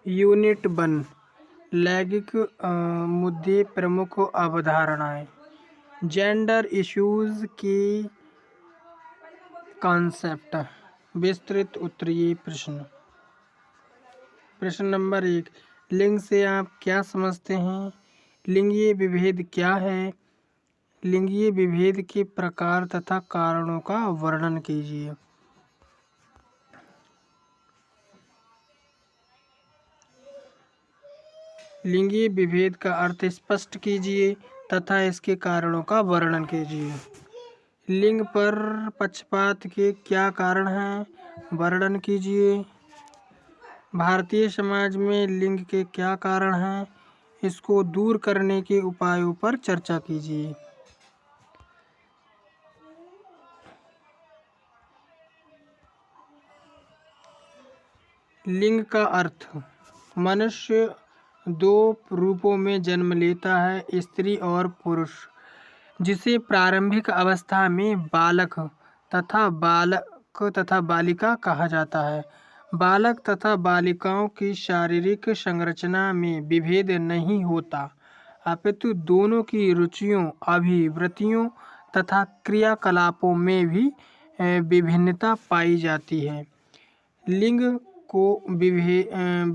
Unit 1 लैंगिक मुद्दे प्रमुख अवधारणाएं। जेंडर इश्यूज की कॉन्सेप्ट। विस्तृत उत्तरीय प्रश्न। प्रश्न नंबर 1, लिंग से आप क्या समझते हैं? लिंगीय विभेद क्या है? लिंगीय विभेद के प्रकार तथा कारणों का वर्णन कीजिए। लिंगीय विभेद का अर्थ स्पष्ट कीजिए तथा इसके कारणों का वर्णन कीजिए। लिंग पर पक्षपात के क्या कारण हैं? वर्णन कीजिए। भारतीय समाज में लिंग के क्या कारण हैं? इसको दूर करने के उपायों पर चर्चा कीजिए। लिंग का अर्थ। मनुष्य दो रूपों में जन्म लेता है, स्त्री और पुरुष, जिसे प्रारंभिक अवस्था में बालक तथा बालिका कहा जाता है। बालक तथा बालिकाओं की शारीरिक संरचना में विभेद नहीं होता, अपितु दोनों की रुचियों, अभिवृत्तियों तथा क्रियाकलापों में भी विभिन्नता पाई जाती है। लिंग को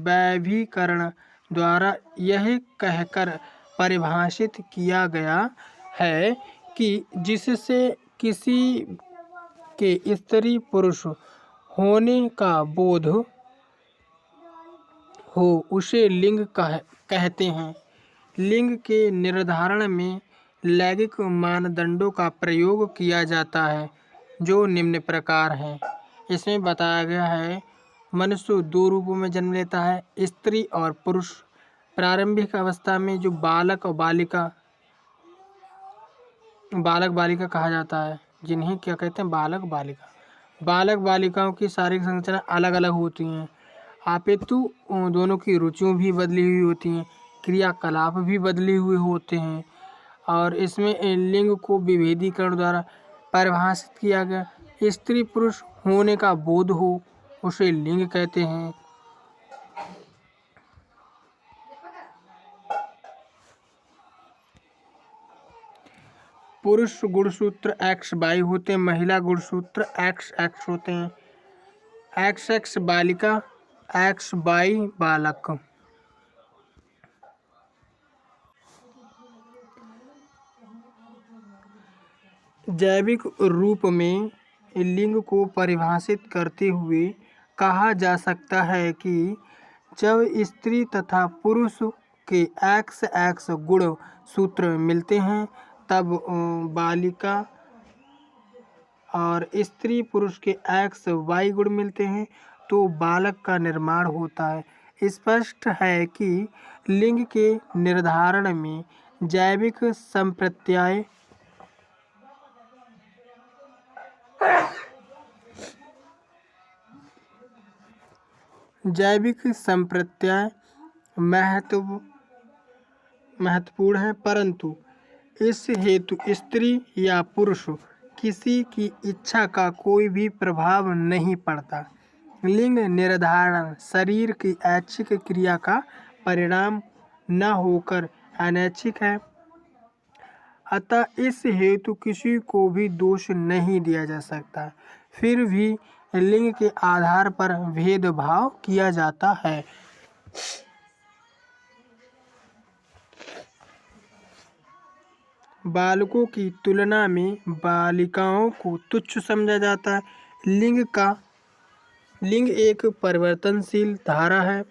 वैभिकरण द्वारा यह कहकर परिभाषित किया गया है कि जिससे किसी के स्त्री पुरुष होने का बोध हो उसे लिंग कहते हैं। लिंग के निर्धारण में लैंगिक मानदंडों का प्रयोग किया जाता है, जो निम्न प्रकार हैं। इसमें बताया गया है, मनुष्य दो रूपों में जन्म लेता है, स्त्री और पुरुष। प्रारंभिक अवस्था में जो बालक बालिका कहा जाता है, जिन्हें क्या कहते हैं? बालक बालिका। बालक बालिकाओं की शारीरिक संरचना अलग अलग होती हैं, अपितु दोनों की रुचियाँ भी बदली हुई होती हैं, क्रियाकलाप भी बदले हुए होते हैं। और इसमें लिंग को विभेदीकरण द्वारा परिभाषित किया गया। स्त्री पुरुष होने का बोध हो उसे लिंग कहते हैं। पुरुष गुणसूत्र XY होते हैं, महिला गुणसूत्र XX होते हैं। XX बालिका, XY बालक। जैविक रूप में लिंग को परिभाषित करते हुए कहा जा सकता है कि जब स्त्री तथा पुरुष के XX गुण सूत्र मिलते हैं, तब बालिका और स्त्री पुरुष के XY गुण मिलते हैं तो बालक का निर्माण होता है। स्पष्ट है कि लिंग के निर्धारण में जैविक संप्रत्याय महत्वपूर्ण है, परंतु इस हेतु स्त्री या पुरुष किसी की इच्छा का कोई भी प्रभाव नहीं पड़ता। लिंग निर्धारण शरीर की ऐच्छिक क्रिया का परिणाम न होकर अनैच्छिक है, अतः इस हेतु किसी को भी दोष नहीं दिया जा सकता। फिर भी लिंग के आधार पर भेदभाव किया जाता है। बालकों की तुलना में बालिकाओं को तुच्छ समझा जाता है। लिंग एक परिवर्तनशील धारा है,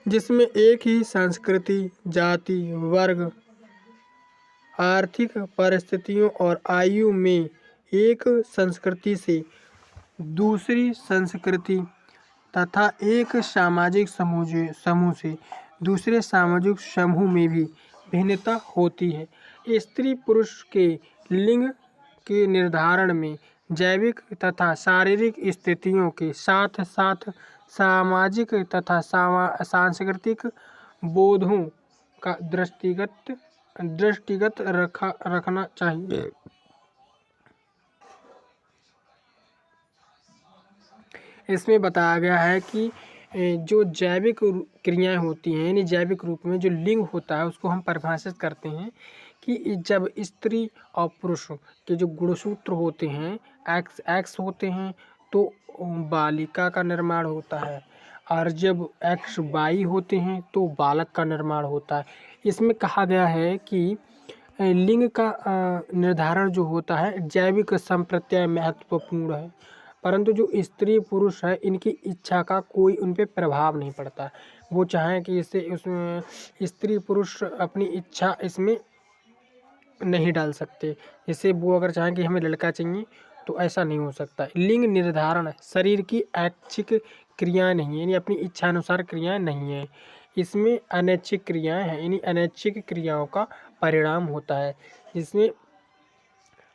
जिसमें एक ही संस्कृति, जाति, वर्ग, आर्थिक परिस्थितियों और आयु में एक संस्कृति से दूसरी संस्कृति तथा एक सामाजिक समूह से दूसरे सामाजिक समूह में भी भिन्नता होती है। स्त्री पुरुष के लिंग के निर्धारण में जैविक तथा शारीरिक स्थितियों के साथ साथ सामाजिक तथा सांस्कृतिक बोधों का दृष्टिगत रखना चाहिए। इसमें बताया गया है कि जो जैविक क्रियाएं होती हैं, यानी जैविक रूप में जो लिंग होता है उसको हम परिभाषित करते हैं कि जब स्त्री और पुरुष के जो गुणसूत्र होते हैं, एक्स एक्स होते हैं, तो बालिका का निर्माण होता है, और जब एक्स वाई होते हैं तो बालक का निर्माण होता है। इसमें कहा गया है कि लिंग का निर्धारण जो होता है जैविक संप्रत्यय महत्वपूर्ण है, परंतु जो स्त्री पुरुष है इनकी इच्छा का कोई उन पे प्रभाव नहीं पड़ता। वो चाहें कि इससे उसमें स्त्री पुरुष अपनी इच्छा इसमें नहीं डाल सकते। जैसे वो अगर चाहें कि हमें लड़का चाहिए तो ऐसा नहीं हो सकता। लिंग निर्धारण शरीर की ऐच्छिक क्रियाएं नहीं है, यानी अपनी इच्छा अनुसार क्रियाएं नहीं है। इसमें अनैच्छिक क्रियाएं हैं, यानी अनैच्छिक क्रियाओं का परिणाम होता है जिसमें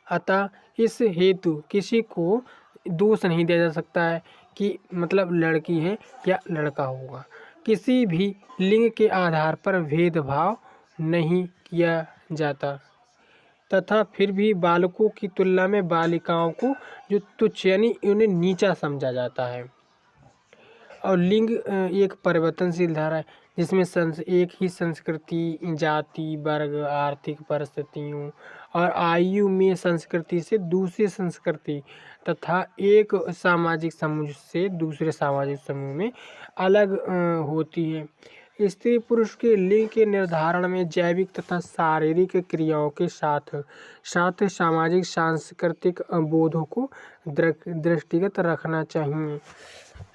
अतः इस हेतु किसी को दोष नहीं दिया जा सकता है कि मतलब लड़की है या लड़का होगा। किसी भी लिंग के आधार पर भेदभाव नहीं किया जाता तथा फिर भी बालकों की तुलना में बालिकाओं को जो तुच्छ यानी उन्हें नीचा समझा जाता है। और लिंग एक परिवर्तनशील धारा है जिसमें एक ही संस्कृति, जाति, वर्ग, आर्थिक परिस्थितियों और आयु में संस्कृति से दूसरी संस्कृति तथा एक सामाजिक समूह से दूसरे सामाजिक समूह में अलग होती है। स्त्री पुरुष के लिंग के निर्धारण में जैविक तथा शारीरिक क्रियाओं के साथ साथ सामाजिक सांस्कृतिक बोधों को दृष्टिगत रखना चाहिए।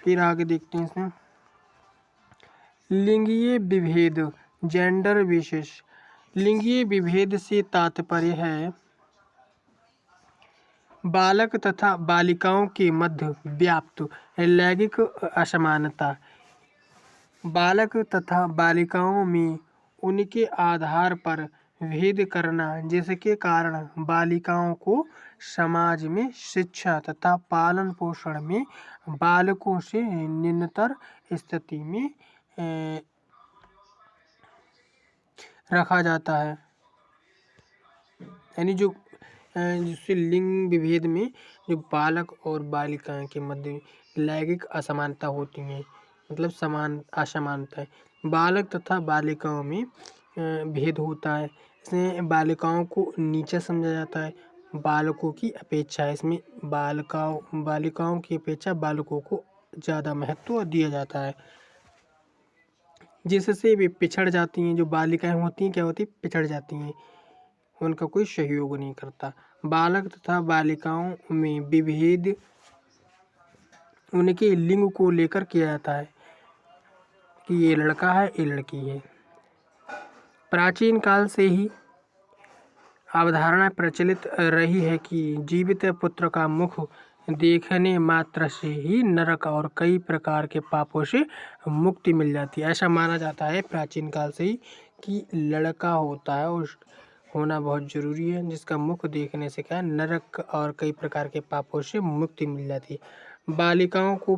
फिर आगे देखते हैं इसमें लिंगीय विभेद, जेंडर विशेष। लिंगीय विभेद से तात्पर्य है बालक तथा बालिकाओं के मध्य व्याप्त लैंगिक असमानता। बालक तथा बालिकाओं में उनके आधार पर भेद करना जिसके कारण बालिकाओं को समाज में शिक्षा तथा पालन पोषण में बालकों से निम्नतर स्थिति में रखा जाता है। यानी जो जिससे लिंग विभेद में जो बालक और बालिकाएं के मध्य लैंगिक असमानता होती हैं, मतलब समान असमानता है। बालक तथा बालिकाओं में भेद होता है। इसमें बालिकाओं को नीचा समझा जाता है बालकों की अपेक्षा। इसमें बालिकाओं की अपेक्षा बालकों को ज़्यादा महत्व दिया जाता है जिससे वे पिछड़ जाती हैं। जो बालिकाएं होती हैं क्या होती हैं, पिछड़ जाती हैं, उनका कोई सहयोग नहीं करता। बालक तथा बालिकाओं में विभेद उनके लिंग को लेकर किया जाता है कि ये लड़का है ये लड़की है। प्राचीन काल से ही अवधारणा प्रचलित रही है कि जीवित पुत्र का मुख देखने मात्र से ही नरक और कई प्रकार के पापों से मुक्ति मिल जाती है। ऐसा माना जाता है प्राचीन काल से ही कि लड़का होता है उस होना बहुत ज़रूरी है, जिसका मुख देखने से क्या नरक और कई प्रकार के पापों से मुक्ति मिल जाती है। बालिकाओं की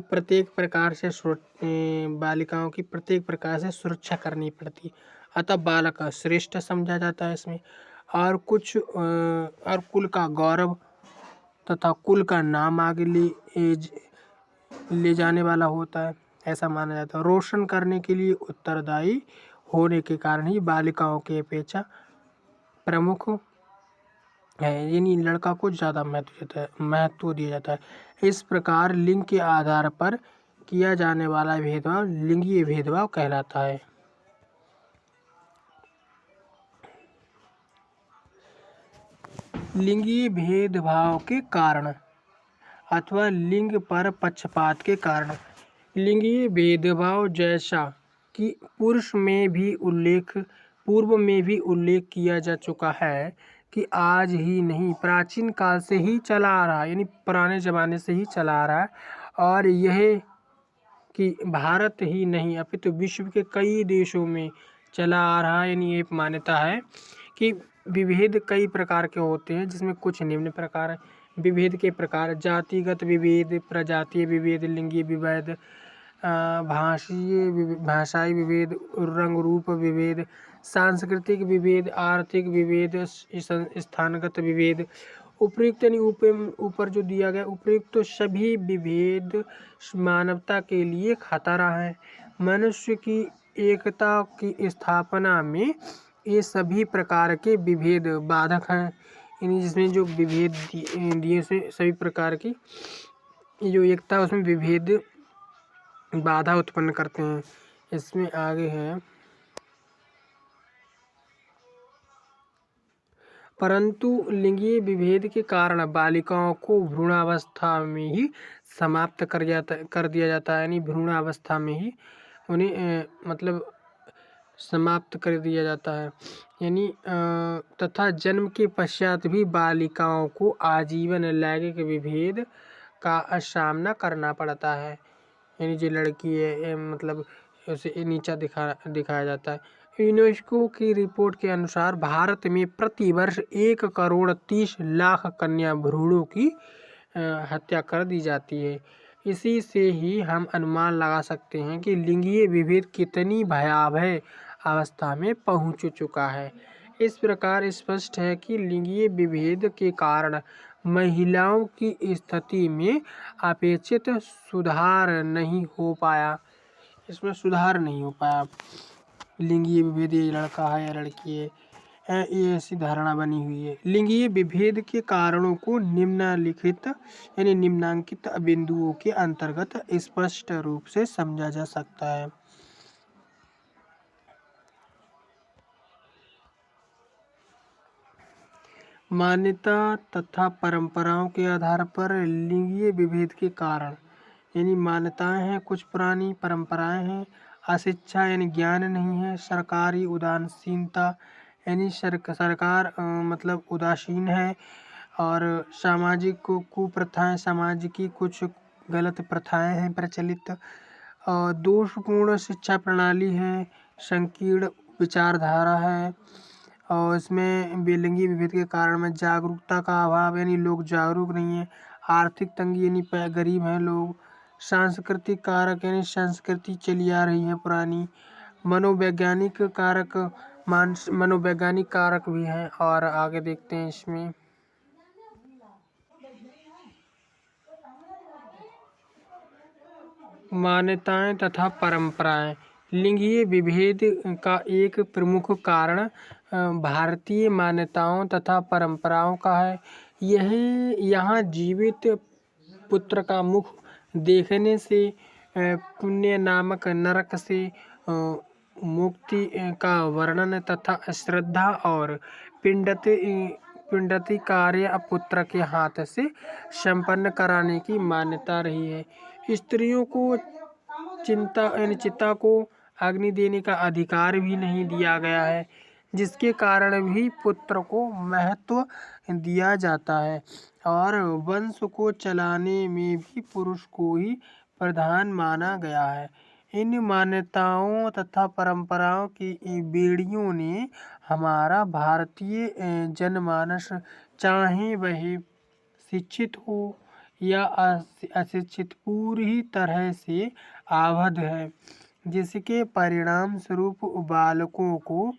प्रत्येक प्रकार से सुरक्षा करनी पड़ती, अतः बालक श्रेष्ठ समझा जाता है इसमें। और कुल का गौरव तथा कुल का नाम आगे ले जाने वाला होता है, ऐसा माना जाता है। रोशन करने के लिए उत्तरदायी होने के कारण ही बालिकाओं की अपेक्षा प्रमुख है, यानी लड़का को ज़्यादा महत्व दिया जाता है। इस प्रकार लिंग के आधार पर किया जाने वाला भेदभाव लिंगीय भेदभाव कहलाता है। लिंगीय भेदभाव के कारण अथवा लिंग पर पक्षपात के कारण। लिंगीय भेदभाव जैसा कि पूर्व में भी उल्लेख किया जा चुका है कि आज ही नहीं प्राचीन काल से ही चला आ रहा है, यानी पुराने ज़माने से ही चला आ रहा है। और यह कि भारत ही नहीं अपितु विश्व के कई देशों में चला आ रहा है। यानी ये मान्यता है कि विभेद कई प्रकार के होते हैं, जिसमें कुछ निम्न प्रकार है। विभेद के प्रकार: जातिगत विभेद, प्रजातीय विभेद, लिंगीय विभेद, भाषाई विभेद, रंग रूप विभेद, सांस्कृतिक विभेद, आर्थिक विभेद, स्थानगत विभेद, उपयुक्त यानी ऊपर जो दिया गया उपयुक्त तो सभी विभेद मानवता के लिए खतरा है। मनुष्य की एकता की स्थापना में ये सभी प्रकार के विभेद बाधक हैं। यानी जिसमें जो विभेद दिए से सभी प्रकार की जो एकता उसमें विभेद बाधा उत्पन्न करते हैं। इसमें आगे है, परंतु लिंगीय विभेद के कारण बालिकाओं को भ्रूणावस्था में ही समाप्त कर दिया जाता है। यानी भ्रूणावस्था में ही उन्हें मतलब समाप्त कर दिया जाता है। यानी तथा जन्म के पश्चात भी बालिकाओं को आजीवन लैंगिक विभेद का सामना करना पड़ता है। यानी जो लड़की है मतलब उसे नीचा दिखाया जाता है। यूनेस्को की रिपोर्ट के अनुसार भारत में प्रतिवर्ष 1,30,00,000 कन्या भ्रूणों की हत्या कर दी जाती है। इसी से ही हम अनुमान लगा सकते हैं कि लिंगीय विभेद कितनी भयावह अवस्था में पहुंच चुका है। इस प्रकार स्पष्ट है कि लिंगीय विभेद के कारण महिलाओं की स्थिति में अपेक्षित सुधार नहीं हो पाया। इसमें सुधार नहीं हो पाया। लिंगीय विभेद ये लड़का है या लड़की है, ये ऐसी धारणा बनी हुई है। लिंगीय विभेद के कारणों को निम्नलिखित यानी निम्नांकित बिंदुओं के अंतर्गत स्पष्ट रूप से समझा जा सकता है। मान्यता तथा परंपराओं के आधार पर लिंगीय विभेद के कारण यानी मान्यताएं हैं, कुछ पुरानी परंपराएं हैं, अशिक्षा यानी ज्ञान नहीं है, सरकारी उदासीनता यानी सरकार मतलब उदासीन है, और सामाजिक कुप्रथाएं, समाज की कुछ गलत प्रथाएं हैं प्रचलित, दोषपूर्ण शिक्षा प्रणाली है, संकीर्ण विचारधारा है, और इसमें लिंगीय विभेद के कारण में जागरूकता का अभाव यानी लोग जागरूक नहीं है, आर्थिक तंगी यानी गरीब हैं लोग, सांस्कृतिक कारक यानी संस्कृति चली आ रही है पुरानी, मनोवैज्ञानिक कारक भी हैं। और आगे देखते हैं इसमें मान्यताएं तथा परंपराएं। लिंगीय विभेद का एक प्रमुख कारण भारतीय मान्यताओं तथा परंपराओं का है। यह यहाँ जीवित पुत्र का मुख देखने से पुण्य नामक नरक से मुक्ति का वर्णन तथा श्रद्धा और पिंडति कार्य पुत्र के हाथ से संपन्न कराने की मान्यता रही है। स्त्रियों को चिता को अग्नि देने का अधिकार भी नहीं दिया गया है, जिसके कारण भी पुत्र को महत्व दिया जाता है, और वंश को चलाने में भी पुरुष को ही प्रधान माना गया है। इन मान्यताओं तथा परंपराओं की बेड़ियों ने हमारा भारतीय जनमानस, चाहे वह शिक्षित हो या अशिक्षित, पूरी तरह से आबद्ध है, जिसके परिणाम स्वरूप बालकों को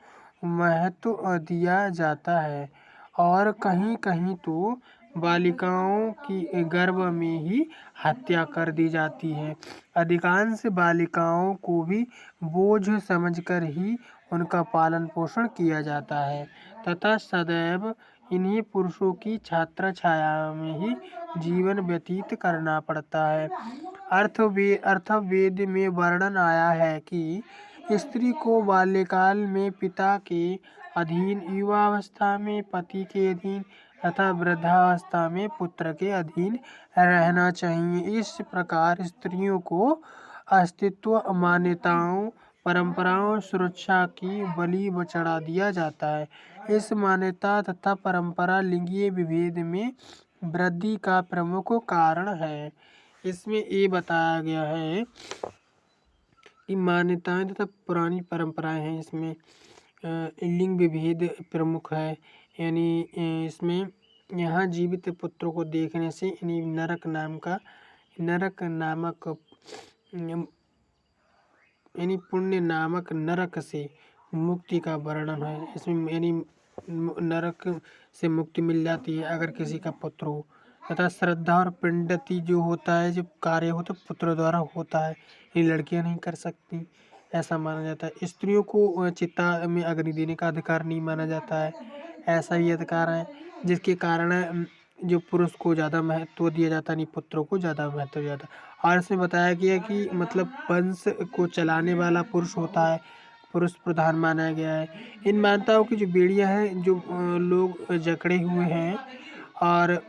महत्व दिया जाता है, और कहीं कहीं तो बालिकाओं की गर्भ में ही हत्या कर दी जाती है। अधिकांश बालिकाओं को भी बोझ समझकर ही उनका पालन पोषण किया जाता है, तथा सदैव इन्हीं पुरुषों की छत्र छाया में ही जीवन व्यतीत करना पड़ता है। अर्थवेद में वर्णन आया है कि स्त्री को बाल्यकाल में पिता के अधीन, युवावस्था में पति के अधीन तथा वृद्धावस्था में पुत्र के अधीन रहना चाहिए। इस प्रकार स्त्रियों को अस्तित्व, मान्यताओं, परंपराओं, सुरक्षा की बलि चढ़ा दिया जाता है। इस मान्यता तथा परंपरा लिंगीय विभेद में वृद्धि का प्रमुख कारण है। इसमें ये बताया गया है कि मान्यताएं तथा पुरानी परंपराएं हैं, इसमें लिंग विभेद प्रमुख है। यानी इसमें यहाँ जीवित पुत्रों को देखने से यानी नरक नामक यानी पुण्य नामक नरक से मुक्ति का वर्णन है। इसमें यानी नरक से मुक्ति मिल जाती है अगर किसी का पुत्र हो। तथा श्रद्धा और पिंडति जो होता है, जो कार्य होता है पुत्र द्वारा होता है, ये लड़कियां नहीं कर सकती, ऐसा माना जाता है। स्त्रियों को चिता में अग्नि देने का अधिकार नहीं माना जाता है, ऐसा ही अधिकार है, जिसके कारण जो पुरुष को ज़्यादा महत्व दिया जाता है, नहीं पुत्रों को ज़्यादा महत्व दिया जाता है। और इसमें बताया गया कि मतलब वंश को चलाने वाला पुरुष होता है, पुरुष प्रधान माना गया है। इन मान्यताओं की जो बेड़ियां हैं, जो लोग जकड़े हुए हैं और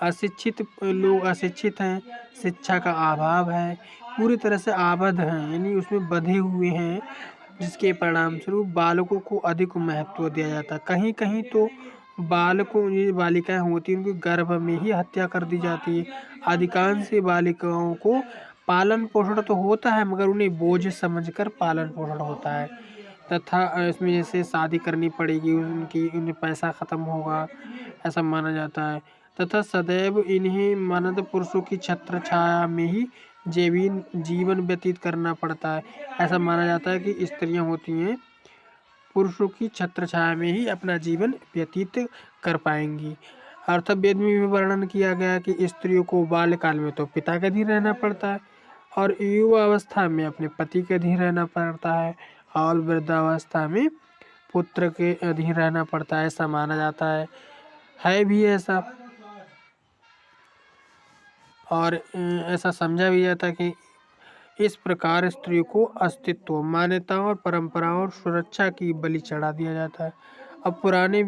अशिक्षित लोग अशिक्षित हैं, शिक्षा का अभाव है, पूरी तरह से आबद्ध हैं, यानी उसमें बंधे हुए हैं, जिसके परिणाम स्वरूप बालकों को अधिक महत्व दिया जाता है। कहीं कहीं तो बालकों, ये बालिकाएं होती हैं, उनके गर्भ में ही हत्या कर दी जाती है। अधिकांश बालिकाओं को पालन पोषण तो होता है, मगर उन्हें बोझ समझकर पालन पोषण होता है। तथा इसमें जैसे शादी करनी पड़ेगी उनकी, उन्हें पैसा ख़त्म होगा, ऐसा माना जाता है। तथा सदैव इन्हें मर्द पुरुषों की छत्र छाया में ही जीवन व्यतीत करना पड़ता है। ऐसा माना जाता है कि स्त्रियां होती हैं, पुरुषों की छत्र छाया में ही अपना जीवन व्यतीत कर पाएंगी। अर्थवेद में भी वर्णन किया गया कि स्त्रियों को बाल्यकाल में तो पिता के अधीन रहना पड़ता है, और युवावस्था में अपने पति के अधीन रहना पड़ता है, और वृद्धावस्था में पुत्र के अधीन रहना पड़ता है, ऐसा माना जाता है भी ऐसा। और ऐसा समझा भी जाता है कि इस प्रकार स्त्रियों को अस्तित्व, मान्यताओं और परंपराओं और सुरक्षा की बलि चढ़ा दिया जाता है। अब पुराने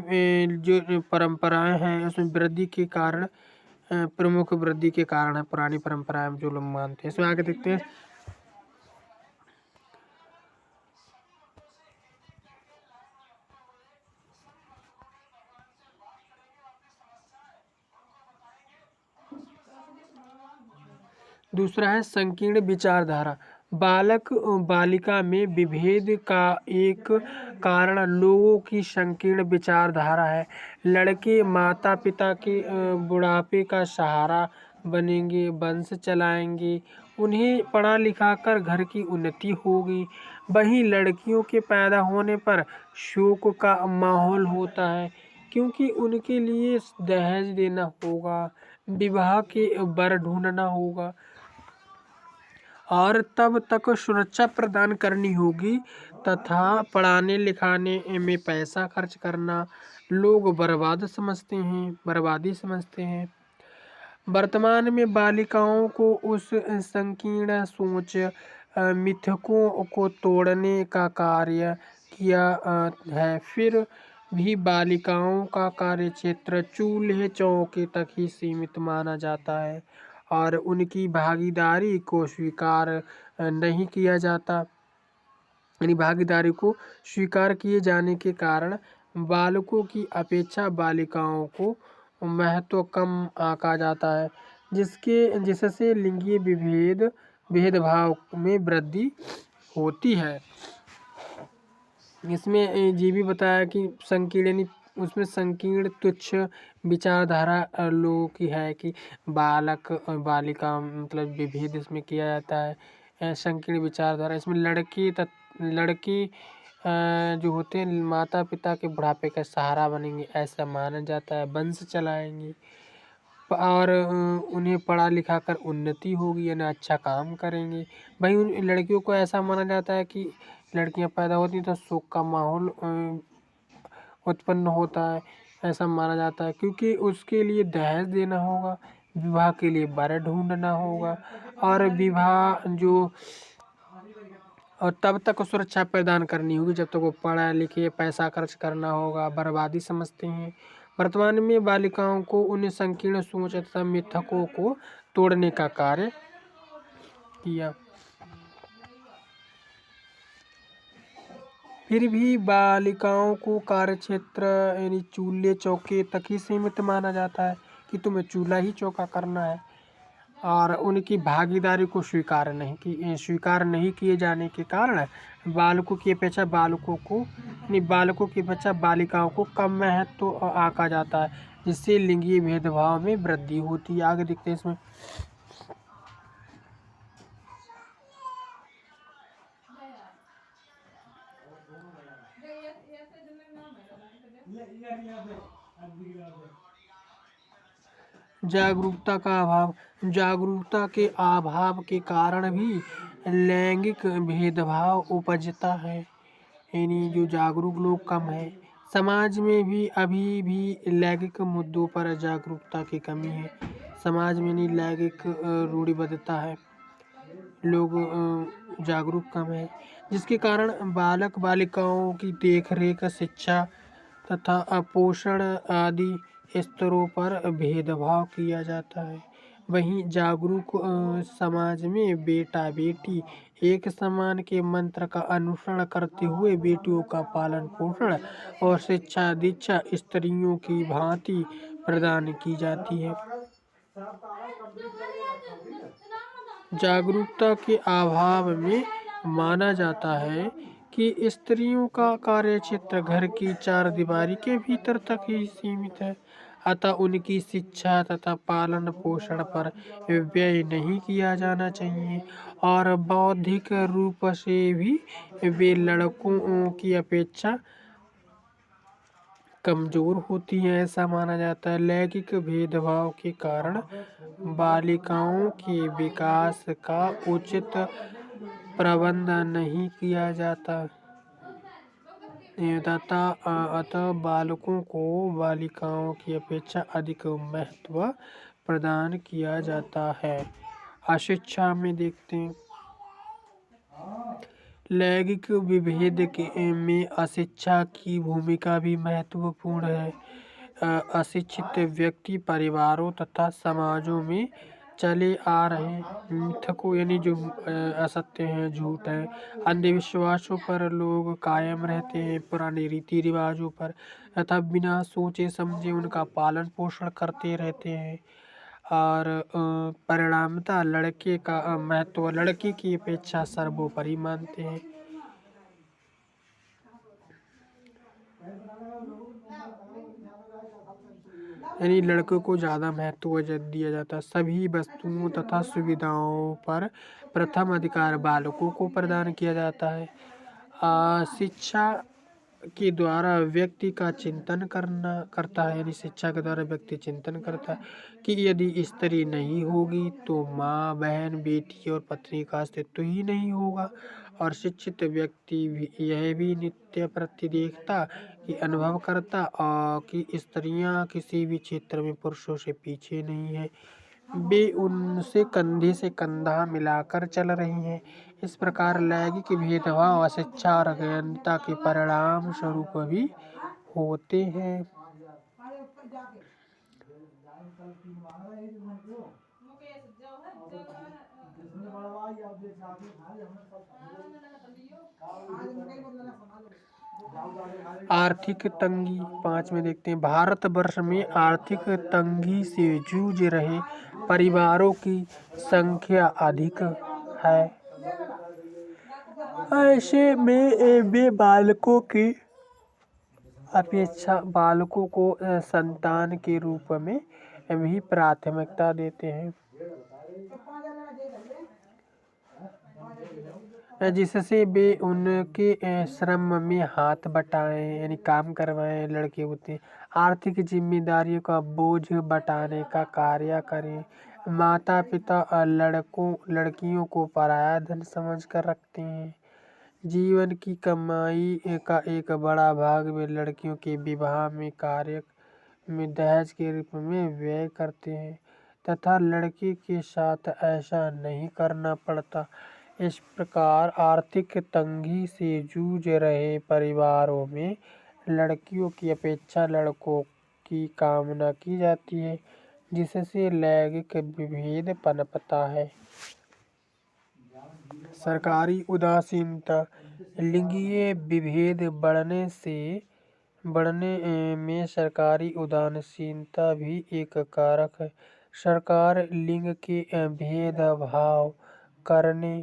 जो परंपराएं हैं उसमें वृद्धि के कारण, प्रमुख वृद्धि के कारण है पुरानी परंपराएं जो लोग मानते हैं। इसमें आगे देखते हैं। दूसरा है संकीर्ण विचारधारा। बालक बालिका में विभेद का एक कारण लोगों की संकीर्ण विचारधारा है। लड़के माता पिता के बुढ़ापे का सहारा बनेंगे, वंश चलाएंगे, उन्हें पढ़ा लिखा कर घर की उन्नति होगी। वहीं लड़कियों के पैदा होने पर शोक का माहौल होता है, क्योंकि उनके लिए दहेज देना होगा, विवाह के वर ढूंढना होगा, और तब तक सुरक्षा प्रदान करनी होगी, तथा पढ़ाने लिखाने में पैसा खर्च करना लोग बर्बादी समझते हैं। वर्तमान में बालिकाओं को उस संकीर्ण सोच मिथकों को तोड़ने का कार्य किया है। फिर भी बालिकाओं का कार्यक्षेत्र चूल्हे चौके तक ही सीमित माना जाता है, और उनकी भागीदारी को स्वीकार नहीं किया जाता। यानी भागीदारी को स्वीकार किए जाने के कारण बालकों की अपेक्षा बालिकाओं को महत्व कम आंका जाता है, जिससे लिंगीय भेदभाव में वृद्धि होती है। इसमें ये भी बताया कि उसमें संकीर्ण तुच्छ विचारधारा लोगों की है कि बालक और बालिका मतलब विभेद इसमें किया जाता है। संकीर्ण विचारधारा इसमें लड़की जो होते हैं माता पिता के बुढ़ापे का सहारा बनेंगे, ऐसा माना जाता है, वंश चलाएंगे, और उन्हें पढ़ा लिखा कर उन्नति होगी, यानी अच्छा काम करेंगे। वहीं उन लड़कियों को ऐसा माना जाता है कि लड़कियां पैदा होती हैं तो शोक का माहौल उत्पन्न होता है, ऐसा माना जाता है, क्योंकि उसके लिए दहेज देना होगा, विवाह के लिए वर ढूंढना होगा, और और तब तक सुरक्षा प्रदान करनी होगी जब तक वो पढ़ा लिखे, पैसा खर्च करना होगा, बर्बादी समझते हैं। वर्तमान में बालिकाओं को उन संकीर्ण सोच तथा मिथकों को तोड़ने का कार्य किया। फिर भी बालिकाओं को कार्यक्षेत्र यानी चूल्हे चौके तक ही सीमित माना जाता है कि तुम्हें चूल्हा ही चौका करना है, और उनकी भागीदारी को स्वीकार नहीं किए जाने के कारण बालकों की अपेक्षा बालिकाओं को कम महत्व आंका जाता है, जिससे लिंगीय भेदभाव में वृद्धि होती है। आगे देखते हैं इसमें। जागरूकता का अभाव। जागरूकता के अभाव के कारण भी लैंगिक भेदभाव उपजता है, यानी जो जागरूक लोग कम है। समाज में भी अभी भी लैंगिक मुद्दों पर जागरूकता की कमी है। समाज में नहीं लैंगिक रूढ़िबद्धता है, लोग जागरूक कम है, जिसके कारण बालक बालिकाओं की देखरेख, शिक्षा तथा पोषण आदि स्तरों पर भेदभाव किया जाता है। वहीं जागरूक समाज में बेटा बेटी एक समान के मंत्र का अनुसरण करते हुए बेटियों का पालन पोषण और शिक्षा दीक्षा स्त्रियों की भांति प्रदान की जाती है। जागरूकता के अभाव में माना जाता है कि स्त्रियों का कार्यक्षेत्र घर की चार दीवारी के भीतर तक ही सीमित है, अतः उनकी शिक्षा तथा पालन पोषण पर व्यय नहीं किया जाना चाहिए और बौद्धिक रूप से भी वे लड़कों की अपेक्षा कमजोर होती हैं, ऐसा माना जाता है। लैंगिक भेदभाव के कारण बालिकाओं के विकास का उचित प्रबंध नहीं किया जाता तथा अतः बालकों को बालिकाओं की अपेक्षा अधिक महत्व प्रदान किया जाता है। अशिक्षा में देखते हैं, लैंगिक विभेद में अशिक्षा की भूमिका भी महत्वपूर्ण है। अशिक्षित व्यक्ति परिवारों तथा समाजों में चले आ रहे मिथकों, यानी जो असत्य हैं, झूठ है, अंधविश्वासों पर लोग कायम रहते हैं, पुराने रीति रिवाजों पर तथा बिना सोचे समझे उनका पालन पोषण करते रहते हैं और परिणामतः लड़के का महत्व लड़की की अपेक्षा सर्वोपरि मानते हैं। यानी लड़कों को ज़्यादा महत्व दिया जाता है। सभी वस्तुओं तथा सुविधाओं पर प्रथम अधिकार बालकों को प्रदान किया जाता है। शिक्षा के द्वारा व्यक्ति का चिंतन करता है, यानी शिक्षा के द्वारा व्यक्ति चिंतन करता है कि यदि स्त्री नहीं होगी तो माँ, बहन, बेटी और पत्नी का अस्तित्व ही नहीं होगा। और शिक्षित व्यक्ति भी यह भी नित्य प्रति देखता कि अनुभव करता और कि स्त्रियां किसी भी क्षेत्र में पुरुषों से पीछे नहीं है, वे उनसे कंधे से कंधा मिलाकर चल रही हैं। इस प्रकार लैंगिक भेदभाव अशिक्षा और अज्ञानता के परिणाम स्वरूप भी होते हैं। आर्थिक तंगी 5 में देखते हैं, भारतवर्ष में आर्थिक तंगी से जूझ रहे परिवारों की संख्या अधिक है। ऐसे में वे बालकों की अपेक्षा बालकों को संतान के रूप में भी प्राथमिकता देते हैं, जिससे वे उनके श्रम में हाथ बटाएं, यानी काम करवाएं। लड़के होते हैं, आर्थिक जिम्मेदारियों का बोझ बटाने का कार्य करें। माता पिता लड़कियों को पराया धन समझकर रखते हैं। जीवन की कमाई का एक बड़ा भाग वे लड़कियों के विवाह में कार्य में दहेज के रूप में व्यय करते हैं तथा लड़के के साथ ऐसा नहीं करना पड़ता। इस प्रकार आर्थिक तंगी से जूझ रहे परिवारों में लड़कियों की अपेक्षा लड़कों की कामना की जाती है, जिससे लैंगिक विभेद पनपता है। सरकारी उदासीनता, लिंगीय विभेद बढ़ने में सरकारी उदासीनता भी एक कारक है। सरकार लिंग के भेदभाव करने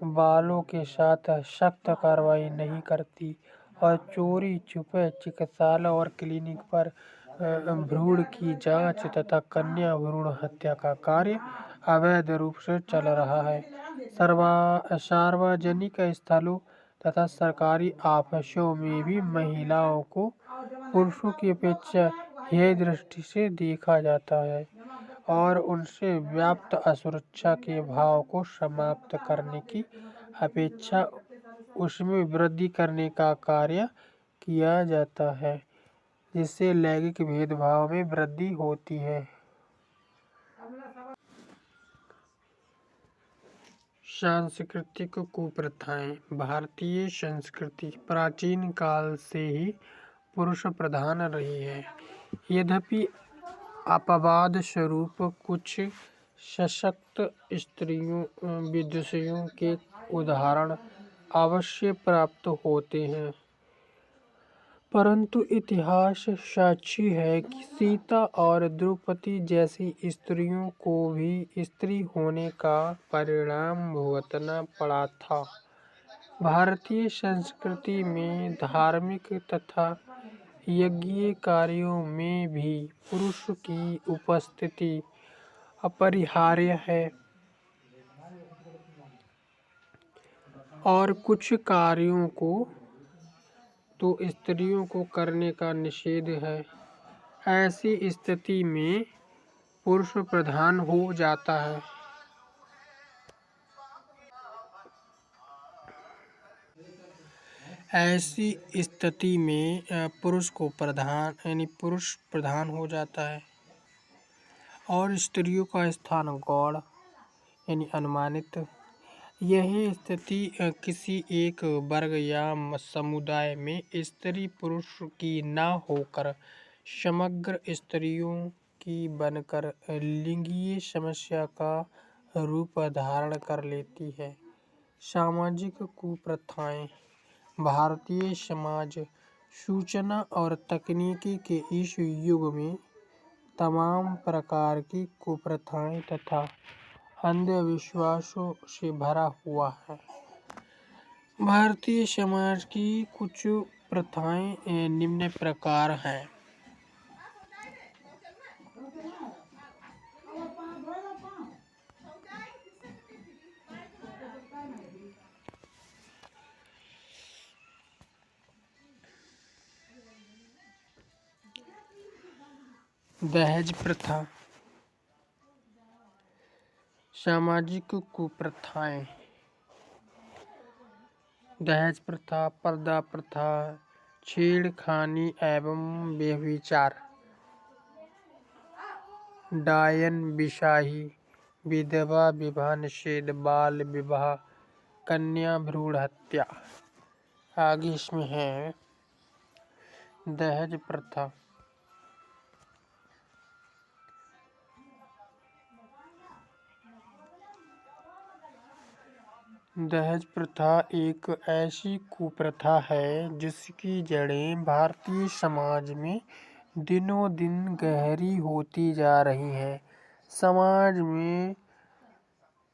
वालों के साथ सख्त कार्रवाई नहीं करती और चोरी छुपे चिकित्सालय और क्लिनिक पर भ्रूण की जांच तथा कन्या भ्रूण हत्या का कार्य अवैध रूप से चल रहा है। सार्वजनिक स्थलों तथा सरकारी ऑफिसों में भी महिलाओं को पुरुषों की अपेक्षा यह दृष्टि से देखा जाता है और उनसे व्याप्त असुरक्षा के भाव को समाप्त करने की अपेक्षा उसमें वृद्धि करने का कार्य किया जाता है, जिससे लैंगिक भेदभाव में वृद्धि होती है। सांस्कृतिक कुप्रथाएं। भारतीय संस्कृति प्राचीन काल से ही पुरुष प्रधान रही है। यद्यपि अपवाद स्वरूप कुछ सशक्त स्त्रियों विदुषियों के उदाहरण अवश्य प्राप्त होते हैं, परंतु इतिहास साक्षी है कि सीता और द्रौपदी जैसी स्त्रियों को भी स्त्री होने का परिणाम भुगतना पड़ा था। भारतीय संस्कृति में धार्मिक तथा यज्ञीय कार्यों में भी पुरुष की उपस्थिति अपरिहार्य है और कुछ कार्यों को तो स्त्रियों को करने का निषेध है। ऐसी स्थिति में पुरुष प्रधान हो जाता है। ऐसी स्थिति में पुरुष प्रधान हो जाता है और स्त्रियों का स्थान गौण यानी अनुमानित। यह स्थिति किसी एक वर्ग या समुदाय में स्त्री पुरुष की न होकर समग्र स्त्रियों की बनकर लिंगीय समस्या का रूप धारण कर लेती है। सामाजिक कुप्रथाएं। भारतीय समाज सूचना और तकनीकी के इस युग में तमाम प्रकार की कुप्रथाएं तथा अंधविश्वासों से भरा हुआ है। भारतीय समाज की कुछ प्रथाएं निम्न प्रकार हैं। दहेज प्रथा। सामाजिक कुप्रथाएं। दहेज प्रथा, पर्दा प्रथा, छेड़खानी एवं व्यभिचार, डायन बिशाही, विधवा विवाह निषेध, बाल विवाह, कन्या भ्रूण हत्या। आगे इसमें है दहेज प्रथा। दहेज प्रथा एक ऐसी कुप्रथा है जिसकी जड़ें भारतीय समाज में दिनों दिन गहरी होती जा रही हैं। समाज में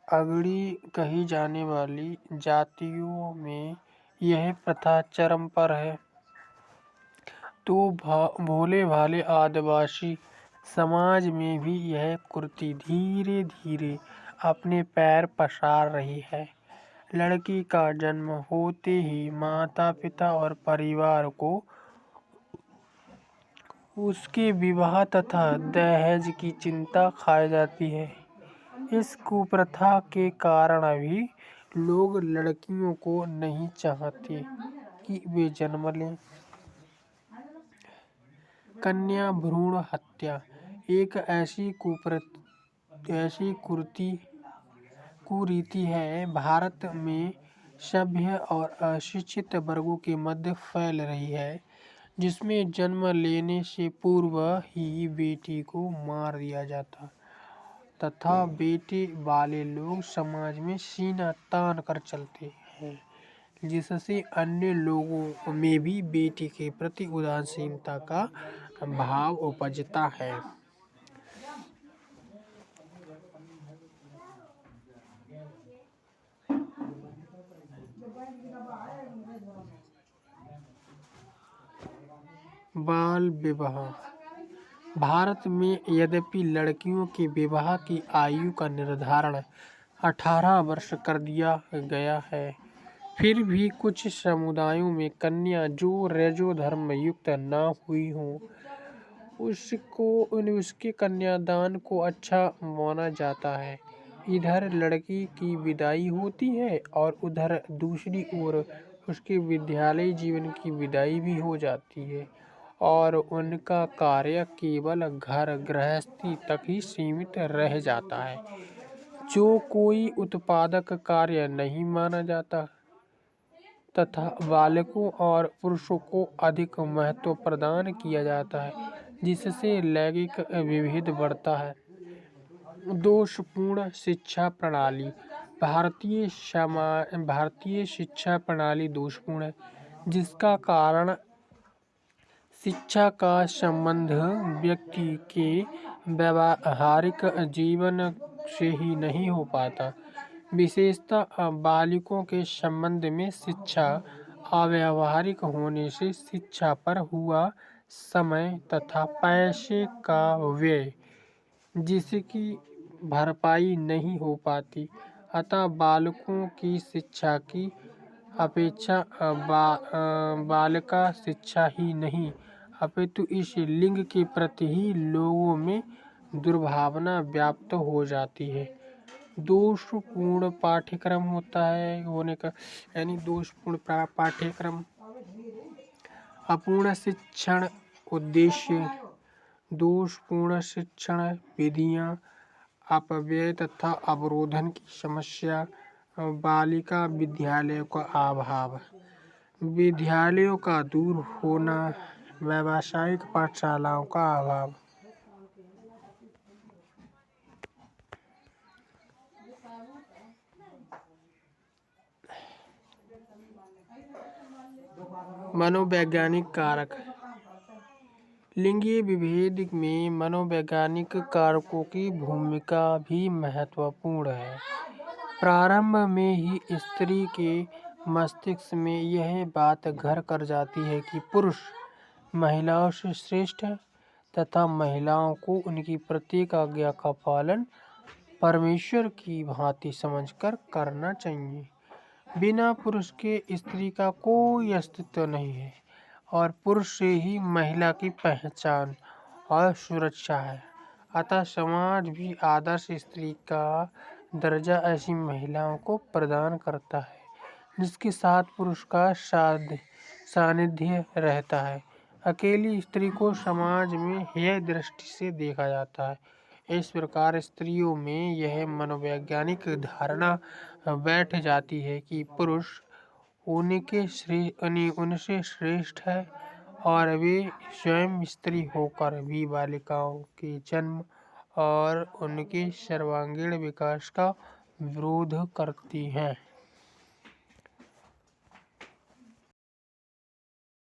अगड़ी कही जाने वाली जातियों में यह प्रथा चरम पर है, तो भोले भाले आदिवासी समाज में भी यह कुरीति धीरे धीरे अपने पैर पसार रही है। लड़की का जन्म होते ही माता पिता और परिवार को उसके विवाह तथा दहेज की चिंता खाई जाती है। इस कुप्रथा के कारण अभी लोग लड़कियों को नहीं चाहते कि वे जन्म लें। कन्या भ्रूण हत्या एक ऐसी कुरीति है भारत में सभ्य और अशिक्षित वर्गों के मध्य फैल रही है, जिसमें जन्म लेने से पूर्व ही बेटी को मार दिया जाता तथा बेटे वाले लोग समाज में सीना तान कर चलते हैं, जिससे अन्य लोगों में भी बेटी के प्रति उदासीनता का भाव उपजता है। बाल विवाह। भारत में यद्यपि लड़कियों के विवाह की आयु का निर्धारण 18 वर्ष कर दिया गया है, फिर भी कुछ समुदायों में कन्या जो रजो धर्म युक्त न हुई हो उसके कन्यादान को अच्छा माना जाता है। इधर लड़की की विदाई होती है और उधर दूसरी ओर उसके विद्यालय जीवन की विदाई भी हो जाती है और उनका कार्य केवल घर गृहस्थी तक ही सीमित रह जाता है, जो कोई उत्पादक कार्य नहीं माना जाता तथा बालकों और पुरुषों को अधिक महत्व प्रदान किया जाता है, जिससे लैंगिक विभेद बढ़ता है। दोषपूर्ण शिक्षा प्रणाली। भारतीय शिक्षा प्रणाली दोषपूर्ण है, जिसका कारण शिक्षा का संबंध व्यक्ति के व्यावहारिक जीवन से ही नहीं हो पाता। विशेषतः बालिकों के संबंध में शिक्षा अव्यावहारिक होने से शिक्षा पर हुआ समय तथा पैसे का व्यय जिसकी भरपाई नहीं हो पाती, अतः बालकों की शिक्षा की अपेक्षा बालिका शिक्षा ही नहीं अपितु इस लिंग के प्रति ही लोगों में दुर्भावना व्याप्त हो जाती है। दोषपूर्ण पाठ्यक्रम होता है होने का यानी दोषपूर्ण पाठ्यक्रम, अपूर्ण शिक्षण उद्देश्य, दोषपूर्ण शिक्षण विधियाँ, अपव्यय तथा अवरोधन की समस्या, बालिका विद्यालयों का अभाव, विद्यालयों का दूर होना, व्यावसायिक पाठशालाओं का अभाव। मनोवैज्ञानिक कारक। लिंगीय विभेद में मनोवैज्ञानिक कारकों की भूमिका भी महत्वपूर्ण है। प्रारंभ में ही स्त्री के मस्तिष्क में यह बात घर कर जाती है कि पुरुष महिलाओं से श्रेष्ठ है तथा महिलाओं को उनकी प्रत्येक आज्ञा का पालन परमेश्वर की भांति समझकर करना चाहिए। बिना पुरुष के स्त्री का कोई अस्तित्व नहीं है और पुरुष से ही महिला की पहचान और सुरक्षा है। अतः समाज भी आदर्श स्त्री का दर्जा ऐसी महिलाओं को प्रदान करता है जिसके साथ पुरुष का सानिध्य रहता है। अकेली स्त्री को समाज में हेय दृष्टि से देखा जाता है। इस प्रकार स्त्रियों में यह मनोवैज्ञानिक धारणा बैठ जाती है कि पुरुष उनसे श्रेष्ठ है और वे स्वयं स्त्री होकर भी बालिकाओं के जन्म और उनके सर्वांगीण विकास का विरोध करती हैं।